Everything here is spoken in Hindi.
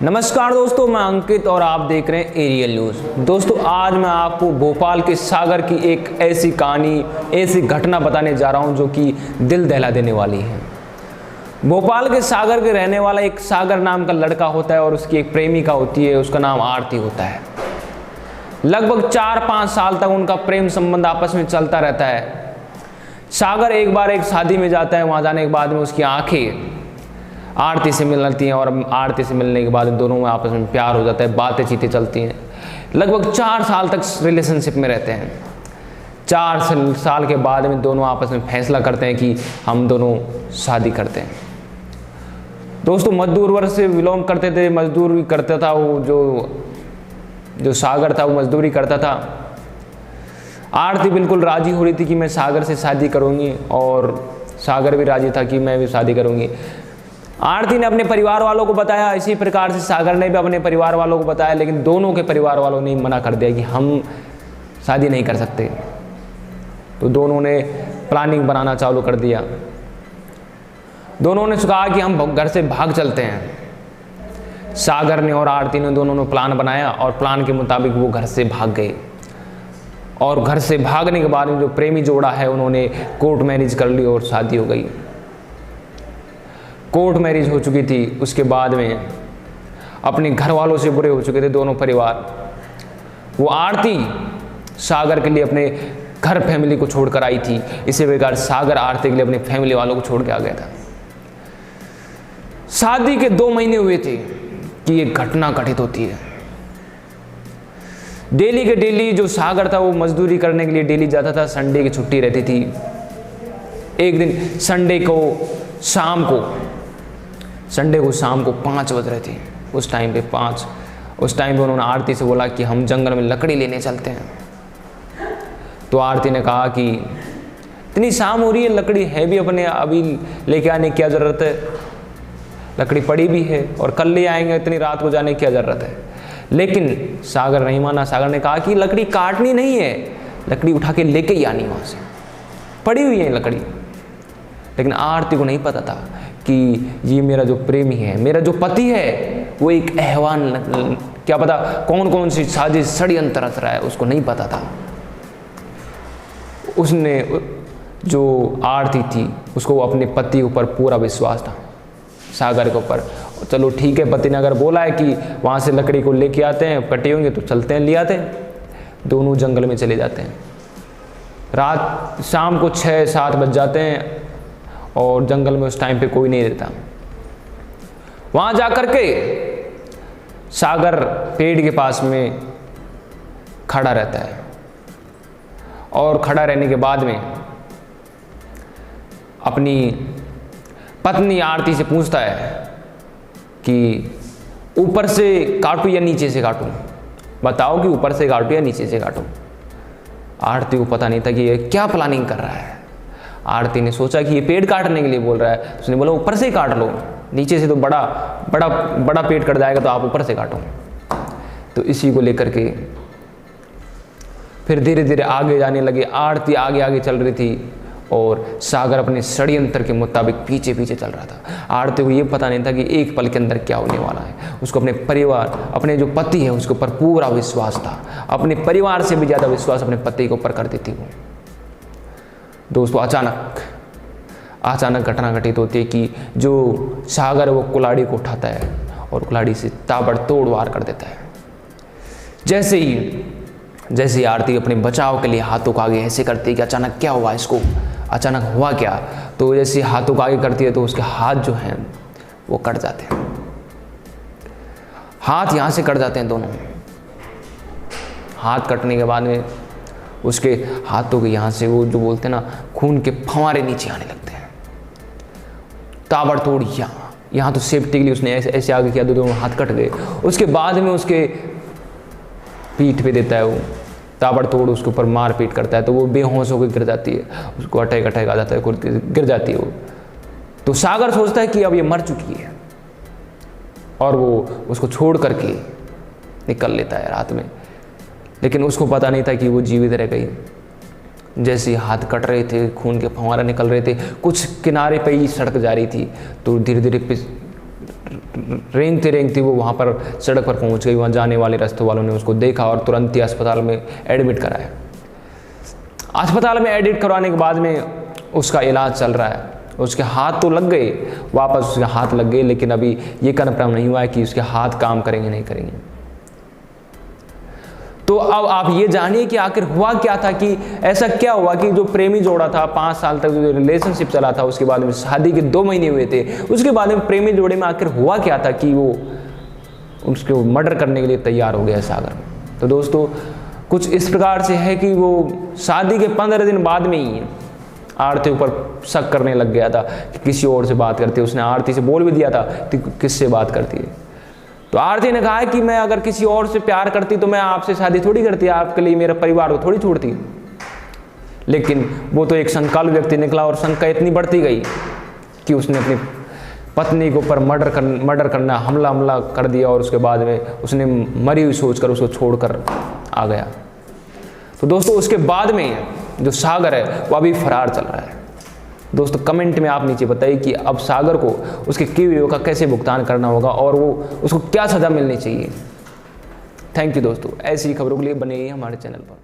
नमस्कार दोस्तों, मैं अंकित और आप देख रहे हैं एरियल न्यूज़। दोस्तों, आज मैं आपको भोपाल के सागर की एक ऐसी कहानी, ऐसी घटना बताने जा रहा हूं जो कि दिल दहला देने वाली है। भोपाल के सागर के रहने वाला एक सागर नाम का लड़का होता है और उसकी एक प्रेमिका होती है, उसका नाम आरती होता है। लगभग 4-5 साल तक उनका प्रेम संबंध आपस में चलता रहता है। सागर एक बार एक शादी में जाता है, वहाँ जाने के बाद में उसकी आंखें आरती से मिलती हैं और आरती से मिलने के बाद दोनों में आपस में प्यार हो जाता है, बातें चीतें चलती हैं। लगभग 4 साल तक रिलेशनशिप में रहते हैं। 4 साल के बाद में दोनों आपस में फैसला करते हैं कि हम दोनों शादी करते हैं। दोस्तों, मजदूर वर्ग से बिलोंग करते थे, मजदूरी करता था वो, जो सागर था वो मजदूरी करता था। आरती बिल्कुल राजी हो रही थी कि मैं सागर से शादी करूँगी और सागर भी राजी था कि मैं भी शादी करूँगी। आरती ने अपने परिवार वालों को बताया, इसी प्रकार से सागर ने भी अपने परिवार वालों को बताया, लेकिन दोनों के परिवार वालों ने मना कर दिया कि हम शादी नहीं कर सकते। तो दोनों ने प्लानिंग बनाना चालू कर दिया। दोनों ने कहा कि हम घर से भाग चलते हैं। सागर ने और आरती ने दोनों ने प्लान बनाया और प्लान के मुताबिक वो घर से भाग गए। और घर से भागने के बाद में जो प्रेमी जोड़ा है उन्होंने कोर्ट मैरिज कर ली और शादी हो गई। कोर्ट मैरिज हो चुकी थी, उसके बाद में अपने घर वालों से बुरे हो चुके थे दोनों परिवार। वो आरती सागर के लिए अपने घर फैमिली को छोड़कर आई थी, इसी प्रकार सागर आरती के लिए अपने फैमिली वालों को छोड़ के आ गया था। शादी के 2 महीने हुए थे कि ये घटना घटित होती है। डेली के डेली जो सागर था वो मजदूरी करने के लिए डेली जाता था, संडे की छुट्टी रहती थी। एक दिन संडे को शाम को 5 बज रहे थे। उस टाइम पे उन्होंने आरती से बोला कि हम जंगल में लकड़ी लेने चलते हैं। तो आरती ने कहा कि इतनी शाम हो रही है, लकड़ी है भी अपने अभी लेके आने की क्या ज़रूरत है, लकड़ी पड़ी भी है और कल ले आएंगे, इतनी रात को जाने की क्या ज़रूरत है। लेकिन सागर नहीं माना। सागर ने कहा कि लकड़ी काटनी नहीं है, लकड़ी उठा के लेके ही आनी, वहाँ से पड़ी हुई है लकड़ी। लेकिन आरती को नहीं पता था कि ये मेरा जो प्रेमी है, मेरा जो पति है, वो एक अहवान, क्या पता कौन कौन सी साजिश षड्यंत्र रच रहा है, उसको नहीं पता था। उसने, जो आरती थी, उसको अपने पति के ऊपर पूरा विश्वास था, सागर के ऊपर। चलो ठीक है, पति ने अगर बोला है कि वहाँ से लकड़ी को लेके आते हैं, कटे होंगे तो चलते हैं, ले आते हैं। दोनों जंगल में चले जाते हैं। रात शाम को 6-7 बज जाते हैं और जंगल में उस टाइम पे कोई नहीं रहता। वहाँ जाकर के सागर पेड़ के पास में खड़ा रहता है और खड़ा रहने के बाद में अपनी पत्नी आरती से पूछता है कि ऊपर से काटूं या नीचे से काटूं, बताओ कि ऊपर से काटूं या नीचे से काटूं। आरती को पता नहीं था कि ये क्या प्लानिंग कर रहा है। आरती ने सोचा कि ये पेड़ काटने के लिए बोल रहा है। उसने बोला ऊपर से ही काट लो, नीचे से तो बड़ा पेड़ कट जाएगा, तो आप ऊपर से काटो। तो इसी को लेकर के फिर धीरे धीरे आगे जाने लगे। आरती आगे आगे चल रही थी और सागर अपने षड्यंत्र के मुताबिक पीछे पीछे चल रहा था। आरती को ये पता नहीं था कि एक पल के अंदर क्या होने वाला है। उसको अपने परिवार, अपने जो पति है उसके ऊपर पूरा विश्वास था। अपने परिवार से भी ज़्यादा विश्वास अपने पति के ऊपर करती थी वो। दोस्तों, अचानक घटना घटित होती है कि जो सागर वो कुल्हाड़ी को उठाता है और कुल्हाड़ी से ताबड़तोड़ वार कर देता है। जैसे ही आरती अपने बचाव के लिए हाथों को आगे ऐसे करती है कि अचानक क्या हुआ, इसको अचानक हुआ क्या। तो जैसे हाथों को आगे करती है तो उसके हाथ जो हैं वो कट जाते हैं। हाथ यहाँ से कट जाते हैं दोनों। हाथ कटने के बाद में उसके हाथों के यहाँ से वो जो बोलते हैं ना, खून के फंवारे नीचे आने लगते हैं ताबड़तोड़। यहाँ तो सेफ्टी के लिए उसने ऐसे आगे किया, दोनों हाथ कट गए। उसके बाद में उसके पीठ पे देता है वो ताबड़तोड़, उसके ऊपर मार पीट करता है तो वो बेहोश होकर गिर जाती है। उसको अटैक आ जाता है, गिर जाती है वो। तो सागर सोचता है कि अब ये मर चुकी है और वो उसको छोड़ करके निकल लेता है रात में। लेकिन उसको पता नहीं था कि वो जीवित रह गई। जैसे हाथ कट रहे थे, खून के फव्वारे निकल रहे थे, कुछ किनारे पे ही सड़क जा रही थी, तो धीरे धीरे रेंगते रेंगते वो वहाँ पर सड़क पर पहुँच गई। वहाँ जाने वाले रास्ते वालों ने उसको देखा और तुरंत ही अस्पताल में एडमिट कराया। अस्पताल में एडमिट करवाने के बाद में उसका इलाज चल रहा है। उसके हाथ तो लग गए, वापस उसके हाथ लग गए, लेकिन अभी ये कन्फर्म नहीं हुआ है कि उसके हाथ काम करेंगे नहीं करेंगे। तो अब आप ये जानिए कि आखिर हुआ क्या था, कि ऐसा क्या हुआ कि जो प्रेमी जोड़ा था, 5 साल तक जो रिलेशनशिप चला था, उसके बाद में शादी के 2 महीने हुए थे, उसके बाद में प्रेमी जोड़े में आखिर हुआ क्या था कि वो उसको मर्डर करने के लिए तैयार हो गया सागर। तो दोस्तों कुछ इस प्रकार से है कि वो शादी के 15 दिन बाद में ही आरती ऊपर शक करने लग गया था कि किसी और से बात करती है। उसने आरती से बोल भी दिया था कि किससे बात करती है। तो आरती ने कहा कि मैं अगर किसी और से प्यार करती तो मैं आपसे शादी थोड़ी करती, आपके लिए मेरे परिवार को थोड़ी छोड़ती। लेकिन वो तो एक संकालु व्यक्ति निकला और शंका इतनी बढ़ती गई कि उसने अपनी पत्नी के ऊपर मर्डर करना, हमला कर दिया और उसके बाद में उसने मरी हुई सोचकर उसको छोड़कर आ गया। तो दोस्तों उसके बाद में जो सागर है वो अभी फरार चल रहा है। दोस्तों कमेंट में आप नीचे बताइए कि अब सागर को उसके किए हुए का कैसे भुगतान करना होगा और वो उसको क्या सज़ा मिलनी चाहिए। थैंक यू दोस्तों, ऐसी खबरों के लिए बने रहिए हमारे चैनल पर।